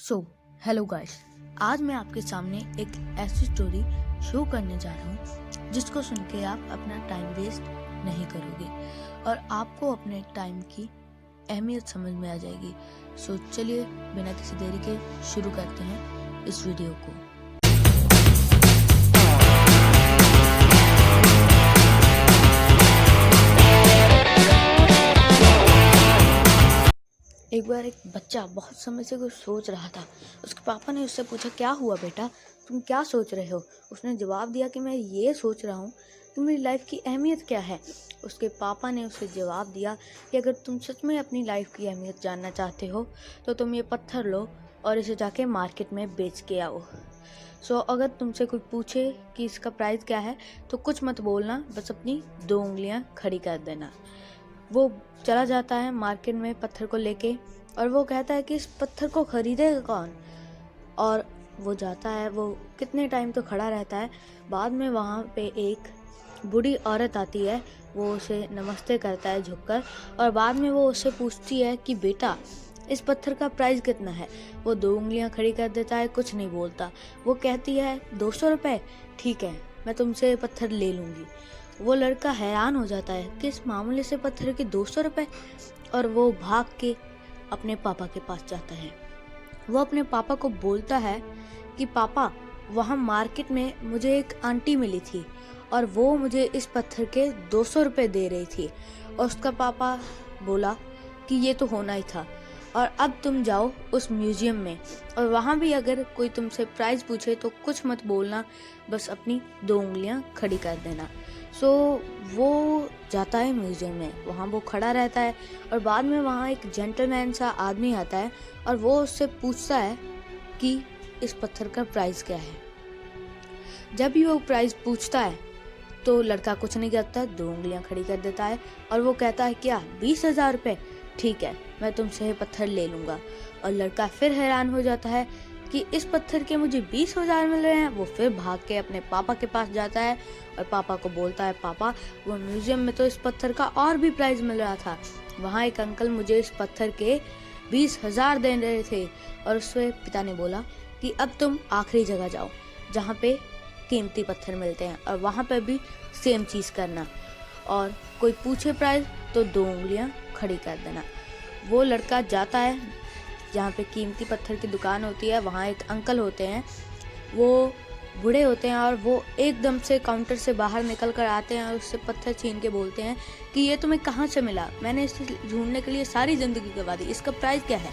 So hello guys, आज मैं आपके सामने एक ऐसी स्टोरी शो करने जा रहा हूँ जिसको सुन के आप अपना टाइम वेस्ट नहीं करोगे और आपको अपने टाइम की अहमियत समझ में आ जाएगी। सो चलिए बिना किसी देरी के शुरू करते हैं इस वीडियो को। एक बार एक बच्चा बहुत समय से कुछ सोच रहा था। उसके पापा ने उससे पूछा, क्या हुआ बेटा, तुम क्या सोच रहे हो? उसने जवाब दिया कि मैं ये सोच रहा हूँ कि मेरी लाइफ की अहमियत क्या है। उसके पापा ने उसे जवाब दिया कि अगर तुम सच में अपनी लाइफ की अहमियत जानना चाहते हो तो तुम ये पत्थर लो और इसे जाके मार्केट में बेच के आओ। सो अगर तुमसे कोई पूछे कि इसका प्राइस क्या है तो कुछ मत बोलना, बस अपनी 2 उंगलियां खड़ी कर देना। वो चला जाता है मार्केट में पत्थर को लेके और वो कहता है कि इस पत्थर को खरीदेगा कौन। और वो जाता है, वो कितने टाइम तो खड़ा रहता है। बाद में वहाँ पे एक बूढ़ी औरत आती है, वो उसे नमस्ते करता है झुककर और बाद में वो उससे पूछती है कि बेटा इस पत्थर का प्राइस कितना है। वो 2 उंगलियां खड़ी कर देता है, कुछ नहीं बोलता। वो कहती है 200 रुपये, ठीक है मैं तुमसे ये पत्थर ले लूँगी। वो लड़का हैरान हो जाता है कि इस मामूली से पत्थर के 200 रुपये, और वो भाग के अपने पापा के पास जाता है। वो अपने पापा को बोलता है कि पापा, वहाँ मार्केट में मुझे एक आंटी मिली थी और वो मुझे इस पत्थर के 200 रुपये दे रही थी। और उसका पापा बोला कि ये तो होना ही था, और अब तुम जाओ उस म्यूजियम में और वहाँ भी अगर कोई तुमसे प्राइस पूछे तो कुछ मत बोलना, बस अपनी 2 उंगलियां खड़ी कर देना। सो वो जाता है म्यूजियम में, वहाँ वो खड़ा रहता है और बाद में वहाँ एक जेंटलमैन सा आदमी आता है और वो उससे पूछता है कि इस पत्थर का प्राइस क्या है। जब भी वो प्राइस पूछता है तो लड़का कुछ नहीं करता, 2 उंगलियां खड़ी कर देता है और वो कहता है क्या 20,000 रुपये, ठीक है मैं तुमसे ये पत्थर ले लूँगा। और लड़का फिर हैरान हो जाता है कि इस पत्थर के मुझे 20,000 मिल रहे हैं। वो फिर भाग के अपने पापा के पास जाता है और पापा को बोलता है, पापा वो म्यूजियम में तो इस पत्थर का और भी प्राइस मिल रहा था, वहाँ एक अंकल मुझे इस पत्थर के 20,000 दे रहे थे। और उसके पिता ने बोला कि अब तुम आखिरी जगह जाओ जहाँ पे कीमती पत्थर मिलते हैं और वहाँ पे भी सेम चीज़ करना, और कोई पूछे प्राइस तो 2 उंगलियां खड़ी कर देना। वो लड़का जाता है जहाँ पे कीमती पत्थर की दुकान होती है। वहाँ एक अंकल होते हैं, वो बूढ़े होते हैं और वो एकदम से काउंटर से बाहर निकल कर आते हैं और उससे पत्थर छीन के बोलते हैं कि ये तुम्हें कहाँ से मिला, मैंने इसे ढूंढने के लिए सारी ज़िंदगी गंवा दी, इसका प्राइस क्या है?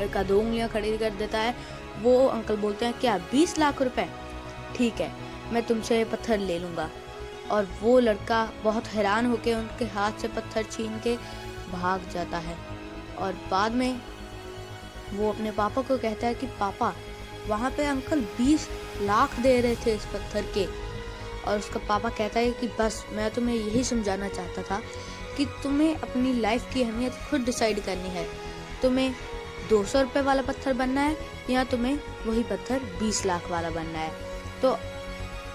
लड़का 2 उंगलियां खड़ी कर देता है। वो अंकल बोलते हैं क्या 20 लाख रुपए, ठीक है मैं तुमसे ये पत्थर ले लूँगा। और वो लड़का बहुत हैरान होकर उनके हाथ से पत्थर छीन के भाग जाता है। और बाद में वो अपने पापा को कहता है कि पापा वहाँ पे अंकल 20 लाख दे रहे थे इस पत्थर के। और उसका पापा कहता है कि बस मैं तुम्हें यही समझाना चाहता था कि तुम्हें अपनी लाइफ की अहमियत खुद डिसाइड करनी है। तुम्हें 200 रुपये वाला पत्थर बनना है या तुम्हें वही पत्थर 20 लाख वाला बनना है। तो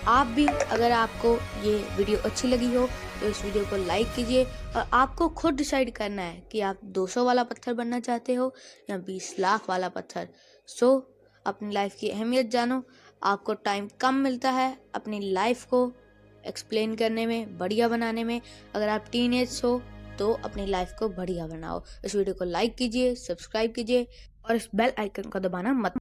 आप भी, अगर आपको ये वीडियो अच्छी लगी हो तो इस वीडियो को लाइक कीजिए और आपको खुद डिसाइड करना है कि आप 200 वाला पत्थर बनना चाहते हो या 20 लाख वाला पत्थर। सो अपनी लाइफ की अहमियत जानो। आपको टाइम कम मिलता है अपनी लाइफ को एक्सप्लेन करने में, बढ़िया बनाने में। अगर आप टीनेज हो तो अपनी लाइफ को बढ़िया बनाओ। इस वीडियो को लाइक कीजिए, सब्सक्राइब कीजिए और इस बेल आइकन को दबाना मत